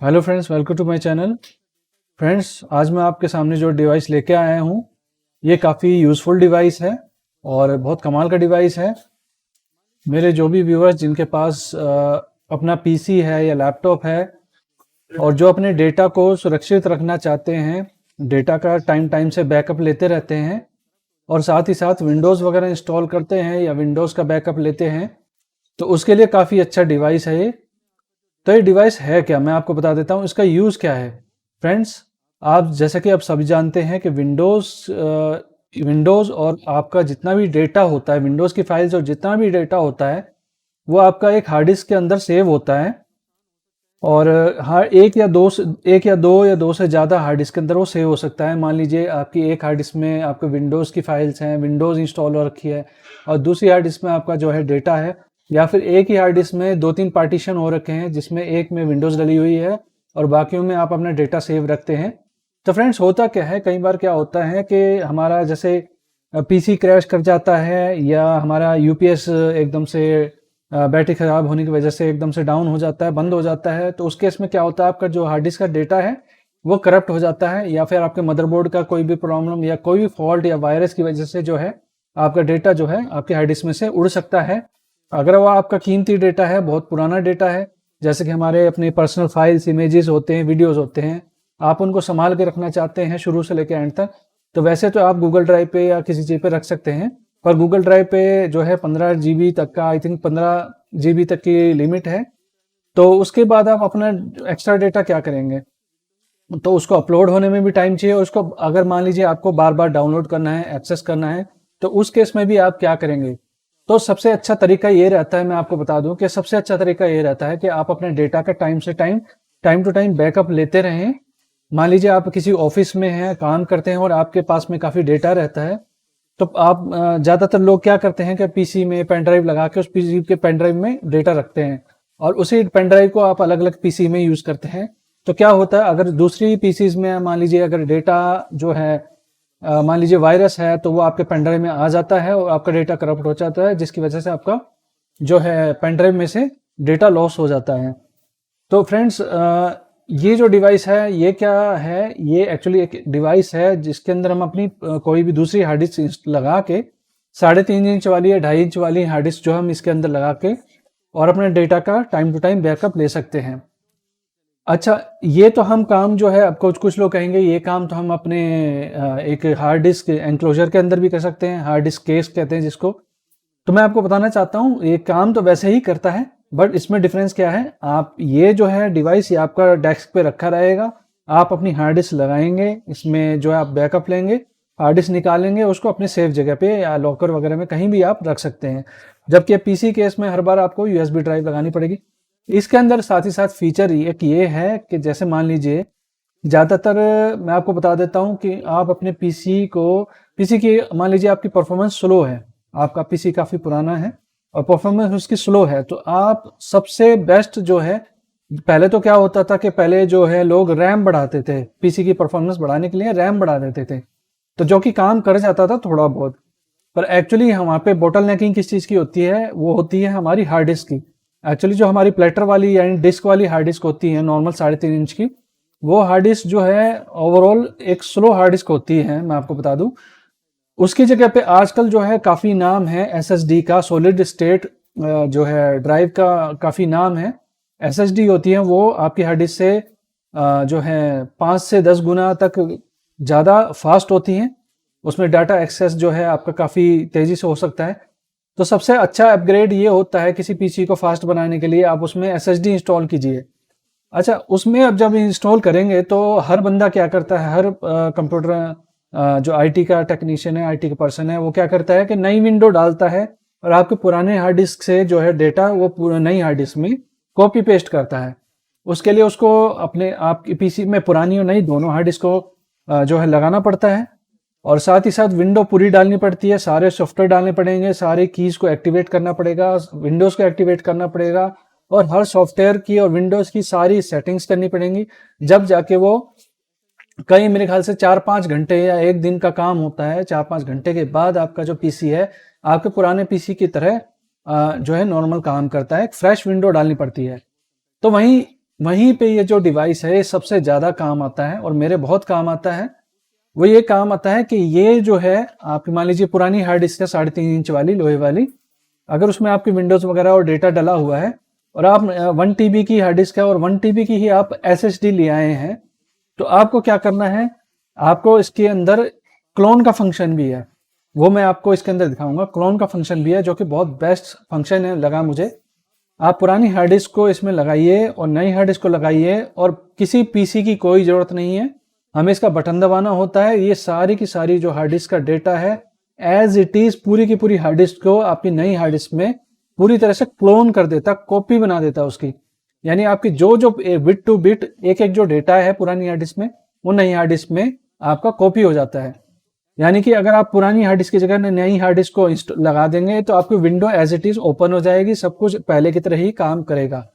Hello friends, welcome to my channel. Friends, आज मैं आपके सामने जो डिवाइस लेके आया हूँ ये काफ़ी यूज़फुल डिवाइस है और बहुत कमाल का डिवाइस है। मेरे जो भी व्यूअर्स जिनके पास अपना पीसी है या लैपटॉप है और जो अपने डेटा को सुरक्षित रखना चाहते हैं, डेटा का टाइम टाइम से बैकअप लेते रहते हैं और साथ ही साथ विंडोज़ वगैरह इंस्टॉल करते हैं या विंडोज़ का बैकअप लेते हैं, तो उसके लिए काफ़ी अच्छा डिवाइस है ये। तो ये डिवाइस है क्या, मैं आपको बता देता हूँ इसका यूज़ क्या है। फ्रेंड्स, आप जैसा कि आप सभी जानते हैं कि विंडोज़ और आपका जितना भी डेटा होता है, विंडोज़ की फाइल्स और जितना भी डेटा होता है वो आपका एक हार्ड डिस्क के अंदर सेव होता है। और हाँ, एक या दो से ज़्यादा हार्ड डिस्क के अंदर वो सेव हो सकता है। मान लीजिए आपकी एक हार्ड डिस्क में आपके विंडोज़ की फाइल्स हैं, विंडोज़ इंस्टॉल हो रखी है, और दूसरी हार्ड डिस्क में आपका जो है डेटा है, या फिर एक ही हार्ड डिस्क में 2-3 पार्टीशन हो रखे हैं जिसमें एक में विंडोज़ डली हुई है और बाकियों में आप अपना डेटा सेव रखते हैं। तो फ्रेंड्स, होता क्या है, कई बार क्या होता है कि हमारा जैसे पीसी क्रैश कर जाता है या हमारा यूपीएस एकदम से बैटरी ख़राब होने की वजह से एकदम से डाउन हो जाता है, बंद हो जाता है। तो उस केस में क्या होता है, आपका जो हार्ड डिस्क का डेटा है वो करप्ट हो जाता है, या फिर आपके मदरबोर्ड का कोई भी प्रॉब्लम या कोई भी फॉल्ट या वायरस की वजह से जो है आपका डेटा जो है आपके हार्ड डिस्क में से उड़ सकता है। अगर वो आपका कीमती डेटा है, बहुत पुराना डेटा है, जैसे कि हमारे अपने पर्सनल फाइल्स, इमेजेस होते हैं, वीडियोज़ होते हैं, आप उनको संभाल के रखना चाहते हैं शुरू से लेकर एंड तक, तो वैसे तो आप गूगल ड्राइव पे या किसी चीज़ पे रख सकते हैं। पर गूगल ड्राइव पे जो है 15 जीबी तक का, आई थिंक 15 जीबी तक की लिमिट है। तो उसके बाद आप अपना एक्स्ट्रा डेटा क्या करेंगे, तो उसको अपलोड होने में भी टाइम चाहिए, और उसको अगर मान लीजिए आपको बार बार डाउनलोड करना है, एक्सेस करना है, तो उस केस में भी आप क्या करेंगे। तो सबसे अच्छा तरीका ये रहता है, मैं आपको बता दूं कि सबसे अच्छा तरीका ये रहता है कि आप अपने डेटा का टाइम टू टाइम बैकअप लेते रहें। मान लीजिए आप किसी ऑफिस में हैं, काम करते हैं और आपके पास में काफ़ी डेटा रहता है, तो आप ज़्यादातर लोग क्या करते हैं कि पीसी में पेन ड्राइव लगा के उस पीसी के पेन ड्राइव में डेटा रखते हैं और उसी पेन ड्राइव को आप अलग अलग पीसी में यूज़ करते हैं। तो क्या होता है, अगर दूसरी पीसीज में मान लीजिए अगर डेटा जो है मान लीजिए वायरस है, तो वो आपके पेन ड्राइव में आ जाता है और आपका डेटा करप्ट हो जाता है, जिसकी वजह से आपका जो है पेन ड्राइव में से डेटा लॉस हो जाता है। तो फ्रेंड्स, ये जो डिवाइस है ये क्या है, ये एक्चुअली एक डिवाइस है जिसके अंदर हम अपनी कोई भी दूसरी हार्ड डिस्क लगा के 3.5 इंच वाली या 2.5 इंच वाली हार्ड डिस्क जो हम इसके अंदर लगा के और अपने डेटा का टाइम टू टाइम बैकअप ले सकते हैं। अच्छा, ये तो हम काम जो है, अब कुछ कुछ लोग कहेंगे ये काम तो हम अपने एक हार्ड डिस्क एंक्लोजर के अंदर भी कर सकते हैं, हार्ड डिस्क केस कहते हैं जिसको। तो मैं आपको बताना चाहता हूँ ये काम तो वैसे ही करता है, बट इसमें डिफरेंस क्या है। आप ये जो है डिवाइस ये आपका डेस्क पे रखा रहेगा, आप अपनी हार्ड डिस्क लगाएंगे, इसमें जो है आप बैकअप लेंगे, हार्ड डिस्क निकालेंगे, उसको अपने सेफ जगह पे या लॉकर वगैरह में कहीं भी आप रख सकते हैं। जबकि पीसी केस में हर बार आपको यूएसबी ड्राइव लगानी पड़ेगी। इसके अंदर साथ ही साथ फीचर एक ये है कि जैसे मान लीजिए ज़्यादातर, मैं आपको बता देता हूँ कि आप अपने पीसी की मान लीजिए आपकी परफॉर्मेंस स्लो है, आपका पीसी काफ़ी पुराना है और परफॉर्मेंस उसकी स्लो है, तो आप सबसे बेस्ट जो है, पहले तो क्या होता था कि पहले जो है लोग रैम बढ़ाते थे, पीसी की परफॉर्मेंस बढ़ाने के लिए रैम बढ़ा देते थे, तो जो कि काम कर जाता था थोड़ा बहुत। पर एक्चुअली वहाँ पे बोटल नेकिंग किस चीज़ की होती है, वो होती है हमारी हार्ड डिस्क की। एक्चुअली जो हमारी प्लेटर वाली यानी डिस्क वाली हार्ड डिस्क होती है नॉर्मल 3.5 इंच की, वो हार्ड डिस्क जो है ओवरऑल एक स्लो हार्ड डिस्क होती है, मैं आपको बता दूं। उसकी जगह पे आजकल जो है काफ़ी नाम है एसएसडी का, सॉलिड स्टेट जो है ड्राइव का काफ़ी नाम है। एसएसडी होती है वो आपकी हार्ड डिस्क से जो है 5 से 10 गुना तक ज़्यादा फास्ट होती हैं, उसमें डाटा एक्सेस जो है आपका काफ़ी तेज़ी से हो सकता है। तो सबसे अच्छा अपग्रेड ये होता है किसी पीसी को फास्ट बनाने के लिए, आप उसमें एसएसडी इंस्टॉल कीजिए। अच्छा, उसमें अब जब इंस्टॉल करेंगे तो हर बंदा क्या करता है, हर कंप्यूटर जो आईटी का टेक्नीशियन है, आईटी का पर्सन है, वो क्या करता है कि नई विंडो डालता है और आपके पुराने हार्ड डिस्क से जो है डेटा वो पूरा नई हार्ड डिस्क में कॉपी पेस्ट करता है। उसके लिए उसको अपने आपकी पीसी में पुरानी और नई दोनों हार्ड डिस्क को जो है लगाना पड़ता है, और साथ ही साथ विंडो पूरी डालनी पड़ती है, सारे सॉफ्टवेयर डालने पड़ेंगे, सारे कीज़ को एक्टिवेट करना पड़ेगा, विंडोज़ को एक्टिवेट करना पड़ेगा, और हर सॉफ्टवेयर की और विंडोज़ की सारी सेटिंग्स करनी पड़ेंगी। जब जाके वो कई, मेरे ख्याल से 4-5 घंटे या एक दिन का काम होता है, 4-5 घंटे के बाद आपका जो पीसी है आपके पुराने पीसी की तरह जो है नॉर्मल काम करता है। एक फ्रेश विंडो डालनी पड़ती है। तो वहीं वहीं पे ये जो डिवाइस है ये सबसे ज़्यादा काम आता है और मेरे बहुत काम आता है। वो ये काम आता है कि ये जो है आपकी मान लीजिए पुरानी हार्ड डिस्क है 3.5 इंच वाली लोहे वाली, अगर उसमें आपकी विंडोज़ वगैरह और डेटा डला हुआ है और आप 1 TB की हार्ड डिस्क है और 1 TB की ही आप SSD ले आए हैं, तो आपको क्या करना है, आपको इसके अंदर क्लोन का फंक्शन भी है, वो मैं आपको इसके अंदर दिखाऊंगा। क्लोन का फंक्शन भी है जो कि बहुत बेस्ट फंक्शन है लगा मुझे। आप पुरानी हार्ड डिस्क को इसमें लगाइए और नई हार्ड डिस्क को लगाइए और किसी पीसी की कोई ज़रूरत नहीं है, हमें इसका बटन दबाना होता है। ये सारी की सारी जो हार्ड डिस्क का डेटा है एज इट इज़ पूरी की पूरी हार्ड डिस्क को आपकी नई हार्ड डिस्क में पूरी तरह से क्लोन कर देता, कॉपी बना देता उसकी। यानी आपकी जो जो बिट टू बिट एक एक जो डेटा है पुरानी हार्ड डिस्क में, वो नई हार्ड डिस्क में आपका कॉपी हो जाता है। यानी कि अगर आप पुरानी हार्ड डिस्क की जगह नई हार्ड डिस्क को लगा देंगे तो आपकी window as it is open हो जाएगी, सब कुछ पहले की तरह ही काम करेगा,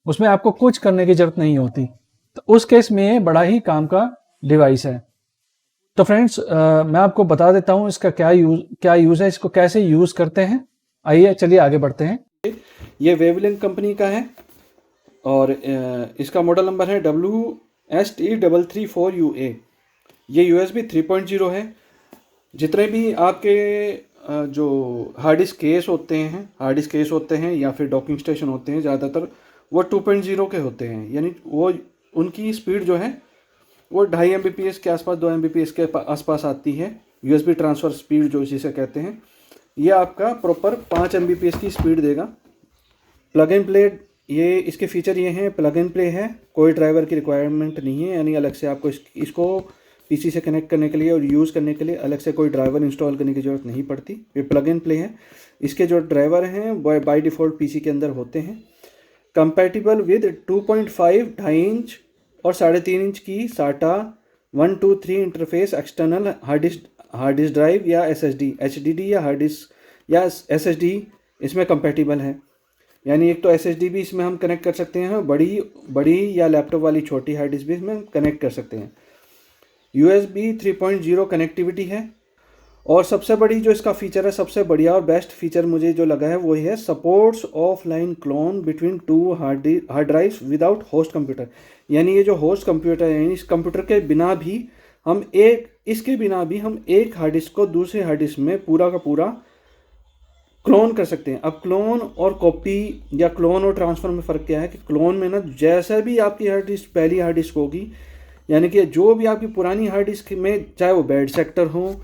उसमें आपको कुछ करने की जरूरत नहीं होती। तो उस केस में बड़ा ही काम का डिवाइस है। तो फ्रेंड्स मैं आपको बता देता हूँ इसका क्या यूज़ है, इसको कैसे यूज़ करते हैं। आइए चलिए आगे बढ़ते हैं। ये वेवलिंक कंपनी का है और इसका मॉडल नंबर है WST334UA। ये USB 3.0 है। जितने भी आपके जो हार्ड डिस्क केस होते हैं या फिर डॉकिंग स्टेशन होते हैं, ज़्यादातर वो 2.0 के होते हैं। यानी वो उनकी स्पीड जो है वो 2.5 Mbps के आसपास, 2 Mbps के आसपास आती है। USB ट्रांसफ़र स्पीड जो इसी से कहते हैं। ये आपका प्रॉपर 5 Mbps की स्पीड देगा। प्लग एंड प्ले, ये इसके फीचर ये हैं, प्लग एंड प्ले है, कोई ड्राइवर की रिक्वायरमेंट नहीं है। यानी अलग से आपको इसको पीसी से कनेक्ट करने के लिए और यूज़ करने के लिए अलग से कोई ड्राइवर इंस्टॉल करने की ज़रूरत नहीं पड़ती। ये प्लग एंड प्ले है। इसके जो ड्राइवर हैं वो बाय डिफ़ॉल्ट पीसी के अंदर होते हैं। कंपैटिबल विद 2.5, 2.5 इंच और 3.5 इंच की साटा 123 interface external hard disk drive या SSD, HDD या हार्ड डिस्क या SSD इसमें कंपैटिबल है। यानी एक तो SSD भी इसमें हम कनेक्ट कर सकते हैं, बड़ी या लैपटॉप वाली छोटी हार्ड डिस्क भी इसमें कनेक्ट कर सकते हैं। USB 3.0 कनेक्टिविटी है। और सबसे बड़ी जो इसका फीचर है, सबसे बढ़िया और बेस्ट फीचर मुझे जो लगा है वो ही है supports offline clone between 2 hard drives without host computer. यानी ये जो होस्ट कंप्यूटर है, यानी इस कंप्यूटर के बिना भी हम एक हार्ड डिस्क को दूसरे हार्ड डिस्क में पूरा का पूरा क्लोन कर सकते हैं। अब क्लोन और कॉपी या क्लोन और ट्रांसफ़र में फ़र्क क्या है कि क्लोन में ना जैसा भी आपकी हार्ड डिस्क पहली हार्ड डिस्क होगी, यानी कि जो भी आपकी पुरानी हार्ड डिस्क में, चाहे वो बैड सेक्टर हो,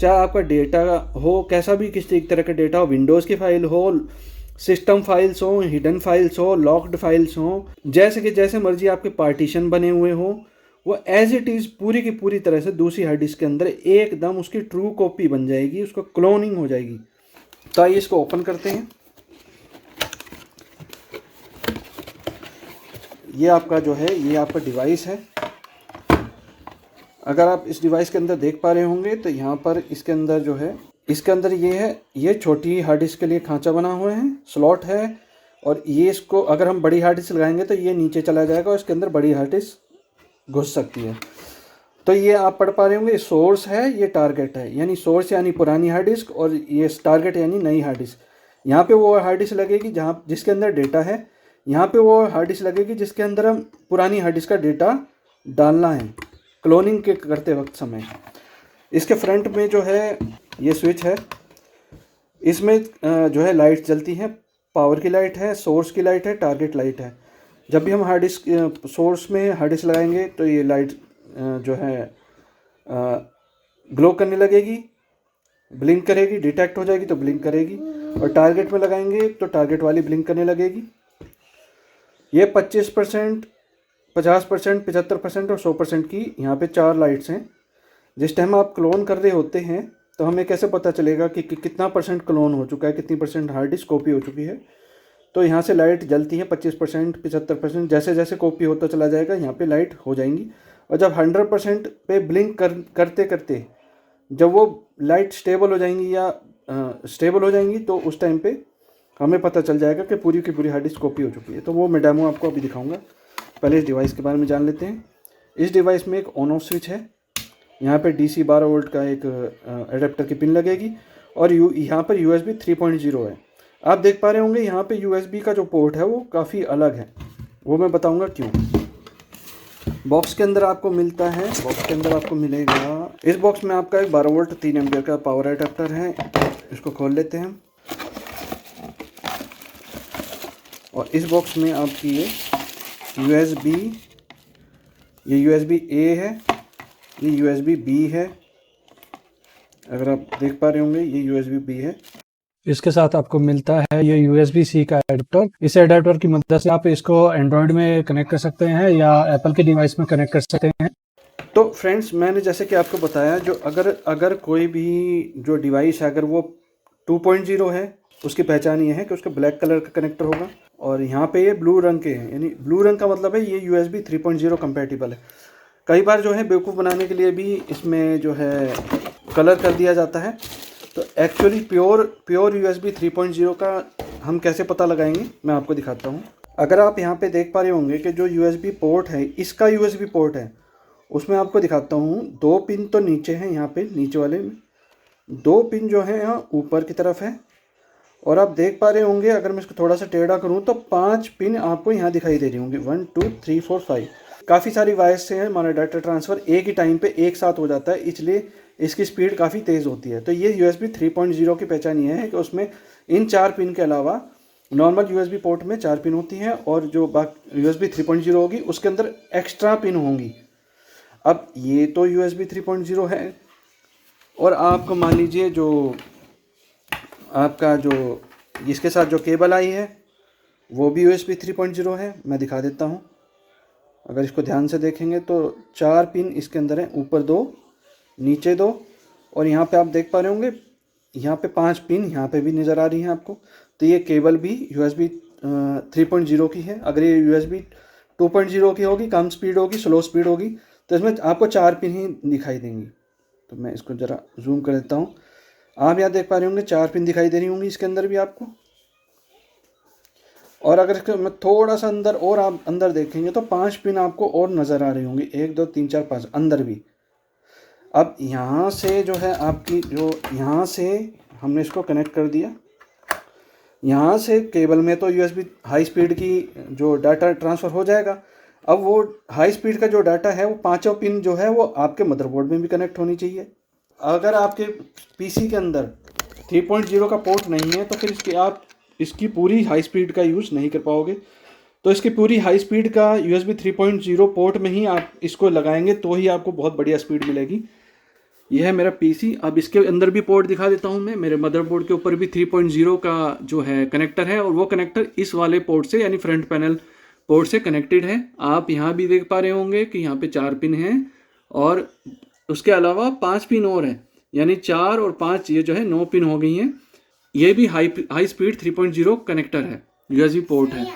चाहे आपका डेटा हो, कैसा भी किसी तरह का डेटा हो, विंडोज़ की फाइल हो, सिस्टम फाइल्स हो, हिडन फाइल्स हो, लॉक्ड फाइल्स हो, जैसे मर्जी आपके पार्टीशन बने हुए हो, वो एज इट इज़ पूरी की पूरी तरह से दूसरी हार्ड डिस्क के अंदर एकदम उसकी ट्रू कॉपी बन जाएगी, उसको क्लोनिंग हो जाएगी। तो आइए इसको ओपन करते हैं। ये आपका जो है, ये आपका डिवाइस है। अगर आप इस डिवाइस के अंदर देख पा रहे होंगे तो यहाँ पर इसके अंदर जो है, इसके अंदर ये है, ये छोटी हार्ड डिस्क के लिए खांचा बना हुआ है, स्लॉट है। और ये इसको अगर हम बड़ी हार्ड डिस्क लगाएंगे तो ये नीचे चला जाएगा और इसके अंदर बड़ी हार्ड डिस्क घुस सकती है। तो ये आप पढ़ पा रहे होंगे, सोर्स है, ये टारगेट है। यानी सोर्स यानी पुरानी हार्ड डिस्क और ये टारगेट यानी नई हार्ड डिस्क। यहाँ पे वो हार्ड डिस्क लगेगी जहाँ जिसके अंदर डेटा है, यहाँ पे वो हार्ड डिस्क लगेगी जिसके अंदर हम पुरानी हार्ड डिस्क का डेटा डालना है क्लोनिंग के करते वक्त समय। इसके फ्रंट में जो है ये स्विच है, इसमें जो है लाइट जलती है, पावर की लाइट है, सोर्स की लाइट है, टारगेट लाइट है। जब भी हम हार्ड डिस्क सोर्स में हार्ड डिस्क लगाएंगे तो ये लाइट जो है ग्लो करने लगेगी, ब्लिंक करेगी, डिटेक्ट हो जाएगी तो ब्लिंक करेगी। और टारगेट में लगाएंगे तो टारगेट वाली ब्लिंक करने लगेगी। ये 25%, 50%, 75% और 100% की यहाँ पे 4 लाइट्स हैं। जिस टाइम आप क्लोन कर रहे होते हैं तो हमें कैसे पता चलेगा कि कितना % क्लोन हो चुका है, कितनी % हार्ड डिस्क कॉपी हो चुकी है। तो यहाँ से लाइट जलती है 25%, 75%, जैसे जैसे कॉपी होता चला जाएगा यहाँ पे लाइट हो जाएंगी। और जब 100% पे ब्लिंक करते करते जब वो लाइट स्टेबल हो जाएंगी तो उस टाइम पे हमें पता चल जाएगा कि पूरी की पूरी हार्ड डिस्क कॉपी हो चुकी है। तो वो मैं डेमो आपको अभी दिखाऊंगा। पहले इस डिवाइस के बारे में जान लेते हैं। इस डिवाइस में एक ऑन ऑफ स्विच है, यहाँ पे DC 12 वोल्ट का एक एडेप्टर की पिन लगेगी और यहाँ पर USB 3.0 है। आप देख पा रहे होंगे यहाँ पे USB का जो पोर्ट है वो काफ़ी अलग है। वो मैं बताऊंगा क्यों। बॉक्स के अंदर आपको मिलता है, बॉक्स के अंदर आपको मिलेगा, इस बॉक्स में आपका एक 12 वोल्ट 3 एम्पियर का पावर अडेप्टर है। इसको खोल लेते हैं और इस बॉक्स में आपकी ये USB A है, ये USB B है। अगर आप देख पा रहे होंगे ये USB B है। इसके साथ आपको मिलता है ये USB-C का एडाप्टर। इस एडाप्टर की मदद से आप इसको एंड्रॉयड में कनेक्ट कर सकते हैं या एप्पल के डिवाइस में कनेक्ट कर सकते हैं। तो फ्रेंड्स, मैंने जैसे कि आपको बताया, जो अगर कोई भी जो डिवाइस है अगर वो 2.0 है, उसकी पहचान ये है कि उसका ब्लैक कलर का कनेक्टर होगा और यहाँ पे ये ब्लू रंग के हैं, यानी ब्लू रंग का मतलब है ये USB 3.0 कंपैटिबल है। कई बार जो है बेवकूफ़ बनाने के लिए भी इसमें जो है कलर कर दिया जाता है। तो एक्चुअली प्योर USB 3.0 का हम कैसे पता लगाएंगे, मैं आपको दिखाता हूँ। अगर आप यहाँ पे देख पा रहे होंगे कि जो USB पोर्ट है, इसका USB पोर्ट है, उसमें आपको दिखाता हूँ 2 पिन तो नीचे हैं, यहाँ पे नीचे वाले में 2 पिन जो है यहाँ ऊपर की तरफ है। और आप देख पा रहे होंगे, अगर मैं इसको थोड़ा सा टेढ़ा करूँ तो 5 पिन आपको यहाँ दिखाई दे रही होंगी, 1 2 3 4 5। काफ़ी सारी वायर्स से हमारा डाटा ट्रांसफ़र एक ही टाइम पे एक साथ हो जाता है, इसलिए इसकी स्पीड काफ़ी तेज़ होती है। तो ये USB 3.0 की पहचान ये है कि उसमें इन 4 पिन के अलावा नॉर्मल USB पोर्ट में 4 पिन होती हैं और जो USB 3.0 होगी उसके अंदर एक्स्ट्रा पिन होंगी। अब ये तो USB 3.0 है और आपको मान लीजिए जो आपका जो इसके साथ जो केबल आई है वो भी USB 3.0 है। मैं दिखा देता हूँ, अगर इसको ध्यान से देखेंगे तो 4 पिन इसके अंदर हैं, ऊपर 2 नीचे 2 और यहाँ पे आप देख पा रहे होंगे यहाँ पे 5 पिन यहाँ पे भी नज़र आ रही हैं आपको। तो ये केबल भी USB 3.0 की है। अगर ये USB 2.0 की होगी, कम स्पीड होगी, स्लो स्पीड होगी, तो इसमें आपको 4 पिन ही दिखाई देंगी। तो मैं इसको ज़रा जूम कर देता हूँ, आप यहाँ देख पा रहे होंगे 4 पिन दिखाई दे रही होंगी इसके अंदर भी आपको। और अगर इसको मैं थोड़ा सा अंदर और आप अंदर देखेंगे तो 5 पिन आपको और नज़र आ रही होंगी, 1 2 3 4 5 अंदर भी। अब यहाँ से जो है आपकी जो यहाँ से हमने इसको कनेक्ट कर दिया, यहाँ से केबल में तो USB हाई स्पीड की जो डाटा ट्रांसफ़र हो जाएगा। अब वो हाई स्पीड का जो डाटा है वो 5 पिन जो है वो आपके मदरबोर्ड में भी कनेक्ट होनी चाहिए। अगर आपके PC के अंदर 3.0 का पोर्ट नहीं है तो फिर आप इसकी पूरी हाई स्पीड का यूज़ नहीं कर पाओगे। तो इसकी पूरी हाई स्पीड का USB 3.0 पोर्ट में ही आप इसको लगाएंगे तो ही आपको बहुत बढ़िया स्पीड मिलेगी। यह है मेरा PC। अब इसके अंदर भी पोर्ट दिखा देता हूँ मैं। मेरे मदरबोर्ड के ऊपर भी 3.0 का जो है कनेक्टर है और वो कनेक्टर इस वाले पोर्ट से यानी फ्रंट पैनल पोर्ट से कनेक्टेड है। आप यहाँ भी देख पा रहे होंगे कि यहाँ पे 4 पिन हैं और उसके अलावा 5 पिन और हैं, यानी 4 और 5 ये जो है 9 पिन हो गई हैं। ये भी हाई स्पीड 3.0 कनेक्टर है, USB पोर्ट है।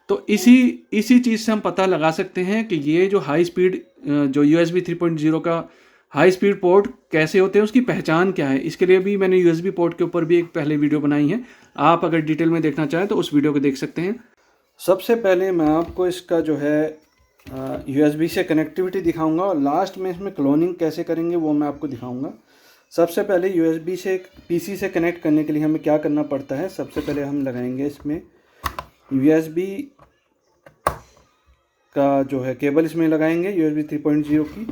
तो इसी चीज़ से हम पता लगा सकते हैं कि ये जो हाई स्पीड जो USB 3.0 का हाई स्पीड पोर्ट कैसे होते हैं, उसकी पहचान क्या है। इसके लिए भी मैंने USB पोर्ट के ऊपर भी एक पहले वीडियो बनाई है, आप अगर डिटेल में देखना चाहें तो उस वीडियो को देख सकते हैं। सबसे पहले मैं आपको इसका जो है USB से कनेक्टिविटी दिखाऊंगा और लास्ट में इसमें क्लोनिंग कैसे करेंगे वो मैं आपको दिखाऊंगा। सबसे पहले USB से PC से कनेक्ट करने के लिए हमें क्या करना पड़ता है, सबसे पहले हम लगाएंगे इसमें USB का जो है केबल इसमें लगाएंगे USB 3.0 की,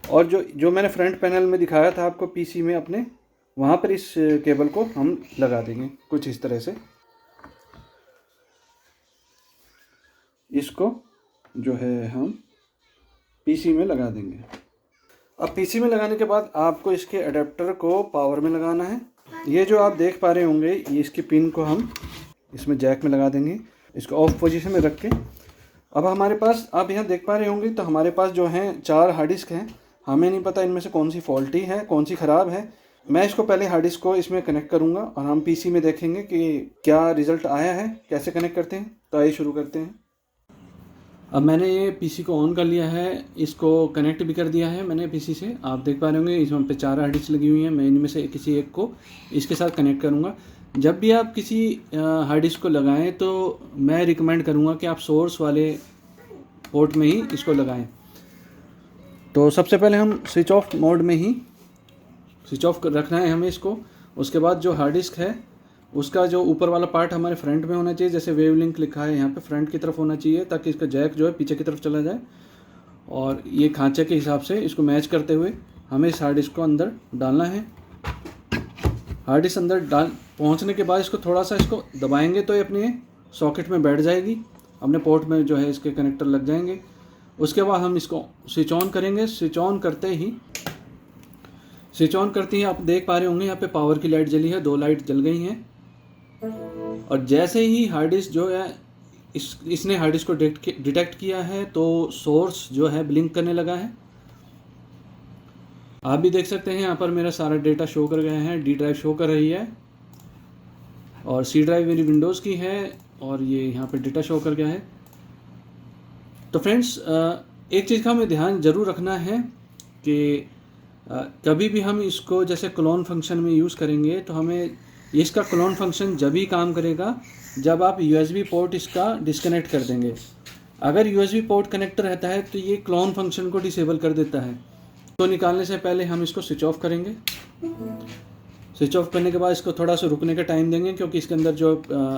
और जो मैंने फ्रंट पैनल में दिखाया था आपको PC में अपने, वहाँ पर इस केबल को हम लगा देंगे कुछ इस तरह से। इसको जो है हम PC में लगा देंगे। अब PC में लगाने के बाद आपको इसके अडेप्टर को पावर में लगाना है। ये जो आप देख पा रहे होंगे ये इसकी पिन को हम इसमें जैक में लगा देंगे, इसको ऑफ पोजीशन में रख के। अब हमारे पास आप यहाँ देख पा रहे होंगे तो हमारे पास जो हैं 4 हार्ड डिस्क हैं। हमें नहीं पता इनमें से कौन सी फॉल्टी है, कौन सी ख़राब है। मैं इसको पहले हार्ड डिस्क को इसमें कनेक्ट करूँगा और हम PC में देखेंगे कि क्या रिज़ल्ट आया है, कैसे कनेक्ट करते हैं। तो आइए शुरू करते हैं। अब मैंने ये PC को ऑन कर लिया है, इसको कनेक्ट भी कर दिया है मैंने PC से। आप देख पा रहे होंगे इसमें पे 4 हार्ड डिस्क लगी हुई हैं। मैं इनमें से किसी एक को इसके साथ कनेक्ट करूँगा। जब भी आप किसी हार्ड डिस्क को लगाएं तो मैं रिकमेंड करूँगा कि आप सोर्स वाले पोर्ट में ही इसको लगाएं। तो सबसे पहले हम स्विच ऑफ मोड में ही स्विच ऑफ रखना है हमें इसको। उसके बाद जो हार्ड डिस्क है उसका जो ऊपर वाला पार्ट हमारे फ्रंट में होना चाहिए, जैसे वेव लिंक लिखा है यहाँ पे फ्रंट की तरफ होना चाहिए, ताकि इसका जैक जो है पीछे की तरफ चला जाए। और ये खांचे के हिसाब से इसको मैच करते हुए हमें इस हार्ड डिस्क को अंदर डालना है। हार्ड डिस्क अंदर डाल पहुँचने के बाद इसको थोड़ा सा इसको दबाएंगे तो ये अपने सॉकेट में बैठ जाएगी, अपने पोर्ट में जो है इसके कनेक्टर लग जाएंगे। उसके बाद हम इसको स्विच ऑन करेंगे। स्विच ऑन करते ही आप देख पा रहे होंगे यहाँ पे पावर की लाइट जली है, 2 लाइट जल गई हैं। और जैसे ही हार्ड डिस्क जो है इसने हार्ड डिस्क को डिटेक्ट किया है तो सोर्स जो है ब्लिंक करने लगा है। आप भी देख सकते हैं यहाँ पर मेरा सारा डेटा शो कर गया है। डी ड्राइव शो कर रही है और सी ड्राइव मेरी विंडोज़ की है और ये यहाँ पर डेटा शो कर गया है। तो फ्रेंड्स, एक चीज़ का हमें ध्यान ज़रूर रखना है कि कभी भी हम इसको जैसे क्लोन फंक्शन में यूज़ करेंगे तो हमें इसका क्लोन फंक्शन जब ही काम करेगा जब आप USB पोर्ट इसका डिस्कनेक्ट कर देंगे। अगर USB पोर्ट कनेक्ट रहता है तो ये क्लोन फंक्शन को डिसेबल कर देता है। तो निकालने से पहले हम इसको स्विच ऑफ करेंगे। स्विच ऑफ करने के बाद इसको थोड़ा सा रुकने का टाइम देंगे, क्योंकि इसके अंदर जो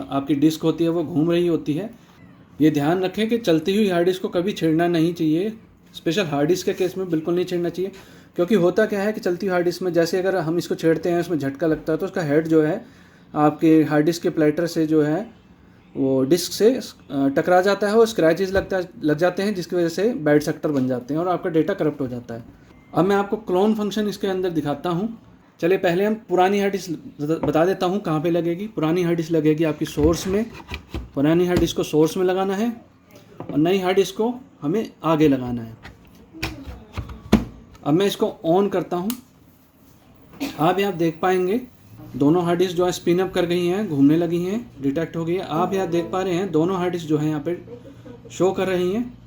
आपकी डिस्क होती है वो घूम रही होती है। ये ध्यान रखें कि चलती हुई हार्ड डिस्क को कभी छेड़ना नहीं चाहिए। स्पेशल हार्ड डिस्क के केस में बिल्कुल नहीं छेड़ना चाहिए, क्योंकि होता क्या है कि चलती हुई हार्ड डिस्क में जैसे अगर हम इसको छेड़ते हैं उसमें झटका लगता है तो उसका हेड जो है आपके हार्ड डिस्क के प्लेटर से जो है वो डिस्क से टकरा जाता है और स्क्रैचेस लग जाते हैं, जिसकी वजह से बैड सेक्टर बन जाते हैं और आपका डेटा करप्ट हो जाता है। अब मैं आपको क्लोन फंक्शन इसके अंदर दिखाता हूँ। चलिए पहले हम पुरानी हार्ड डिस्क बता देता हूँ कहाँ पे लगेगी। पुरानी हार्ड डिस्क लगेगी आपकी सोर्स में। पुरानी हार्ड डिस्क को सोर्स में लगाना है और नई हार्ड डिस्क को हमें आगे लगाना है। अब मैं इसको ऑन करता हूँ। आप यहाँ देख पाएंगे दोनों हार्ड डिस्क जो है स्पिन अप कर गई हैं, घूमने लगी हैं, डिटेक्ट हो गई है। आप यहाँ देख पा रहे हैं दोनों हार्ड डिस्क जो है यहाँ पे शो कर रही हैं।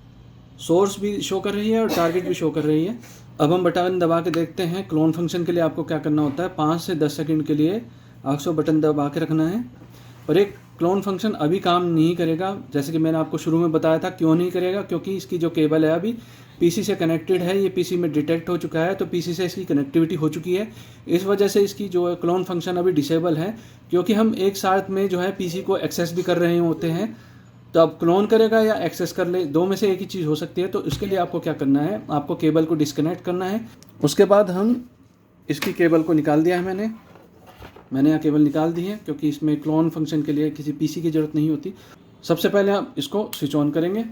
सोर्स भी शो कर रही है और टारगेट भी शो कर रही है। अब हम बटन दबा के देखते हैं क्लोन फंक्शन के लिए आपको क्या करना होता है। 5 से 10 सेकंड के लिए आपको बटन दबा के रखना है। पर एक क्लोन फंक्शन अभी काम नहीं करेगा, जैसे कि मैंने आपको शुरू में बताया था। क्यों नहीं करेगा? क्योंकि इसकी जो केबल है अभी पीसी से कनेक्टेड है, ये पीसी में डिटेक्ट हो चुका है, तो पीसी से इसकी कनेक्टिविटी हो चुकी है। इस वजह से इसकी जो क्लोन फंक्शन अभी डिसेबल है, क्योंकि हम एक साथ में जो है पीसी को एक्सेस भी कर रहे होते हैं। तो अब क्लोन करेगा या एक्सेस कर ले, दो में से एक ही चीज़ हो सकती है। तो इसके लिए आपको क्या करना है, आपको केबल को डिस्कनेक्ट करना है। उसके बाद हम इसकी केबल को निकाल दिया है मैंने यहाँ केबल निकाल दी है, क्योंकि इसमें क्लोन फंक्शन के लिए किसी पीसी की ज़रूरत नहीं होती। सबसे पहले आप इसको स्विच ऑन करेंगे।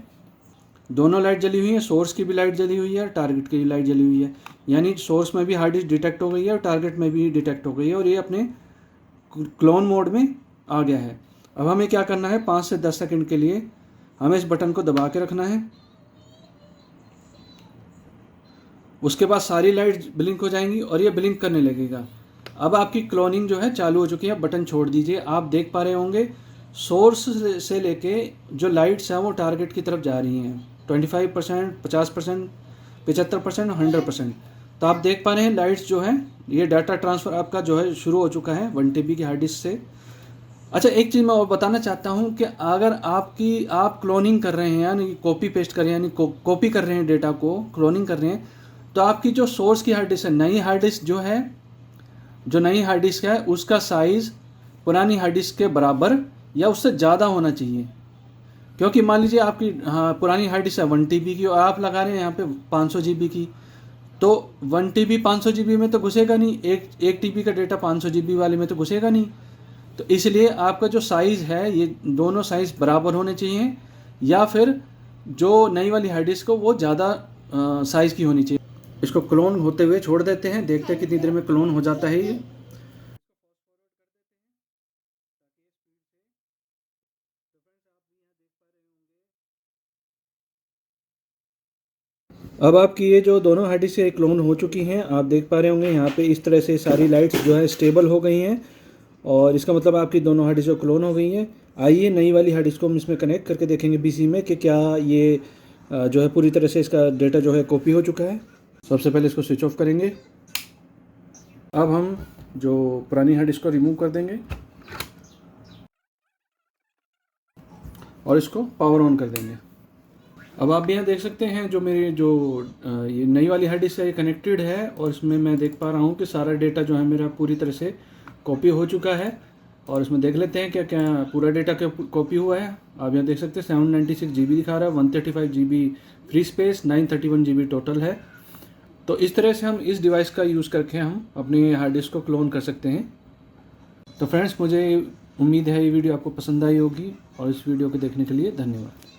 दोनों लाइट जली हुई है, सोर्स की भी लाइट जली हुई है, टारगेट की भी लाइट जली हुई है। यानी सोर्स में भी हार्ड डिस्क डिटेक्ट हो गई है और टारगेट में भी डिटेक्ट हो गई है और ये अपने क्लोन मोड में आ गया है। अब हमें क्या करना है, 5 से 10 सेकंड के लिए हमें इस बटन को दबा के रखना है। उसके बाद सारी लाइट ब्लिंक हो जाएंगी और ये ब्लिंक करने लगेगा। अब आपकी क्लोनिंग जो है चालू हो चुकी है। बटन छोड़ दीजिए। आप देख पा रहे होंगे सोर्स से लेके जो लाइट्स हैं वो टारगेट की तरफ जा रही हैं। 25%, 50%, 75%, 100%। तो आप देख पा रहे हैं लाइट्स जो है, ये डाटा ट्रांसफ़र आपका जो है शुरू हो चुका है 1 TB की हार्ड डिस्क से। अच्छा, एक चीज़ मैं और बताना चाहता हूँ कि अगर आप क्लोनिंग कर रहे हैं, यानी कॉपी पेस्ट कर रहे हैं, यानी कॉपी कर रहे हैं डेटा को, क्लोनिंग कर रहे हैं, तो आपकी जो सोर्स की हार्ड डिस्क है, नई हार्ड डिस्क जो है, जो नई हार्ड डिस्क है उसका साइज़ पुरानी हार्ड डिस्क के बराबर या उससे ज़्यादा होना चाहिए। क्योंकि मान लीजिए आपकी पुरानी हार्ड डिस्क है 1 TB की और आप लगा रहे हैं यहाँ पे 500 GB की, तो 1 TB 500 GB में तो घुसेगा नहीं, एक TB का डेटा 500 GB वाले में तो घुसेगा नहीं। तो इसलिए आपका जो साइज़ है, ये दोनों साइज़ बराबर होने चाहिए, या फिर जो नई वाली हार्ड डिस्क को वो ज़्यादा साइज़ की होनी चाहिए। इसको क्लोन होते हुए छोड़ देते हैं, देखते हैं कितनी देर में क्लोन हो जाता है ये। अब आपकी ये जो दोनों हार्ड डिस्क क्लोन हो चुकी हैं, आप देख पा रहे होंगे यहाँ पे इस तरह से सारी लाइट्स जो है स्टेबल हो गई हैं और इसका मतलब आपकी दोनों हार्ड डिस्क क्लोन हो गई हैं। आइए नई वाली हार्ड डिस्क को हम इसमें कनेक्ट करके देखेंगे पीसी में कि क्या ये जो है पूरी तरह से इसका डेटा जो है कॉपी हो चुका है। सबसे पहले इसको स्विच ऑफ करेंगे। अब हम जो पुरानी हार्ड डिस्क को रिमूव कर देंगे और इसको पावर ऑन कर देंगे। अब आप भी यहाँ देख सकते हैं जो मेरी जो ये नई वाली हार्ड डिस्क है ये कनेक्टेड है और इसमें मैं देख पा रहा हूँ कि सारा डेटा जो है मेरा पूरी तरह से कॉपी हो चुका है और इसमें देख लेते हैं क्या क्या पूरा डेटा क्या कॉपी हुआ है। आप यहाँ देख सकते हैं 796 GB दिखा रहा है, 135 GB free space, 931 GB total है। तो इस तरह से हम इस डिवाइस का यूज़ करके हम अपनी हार्ड डिस्क को क्लोन कर सकते हैं। तो फ्रेंड्स, मुझे उम्मीद है ये वीडियो आपको पसंद आई होगी और इस वीडियो को देखने के लिए धन्यवाद।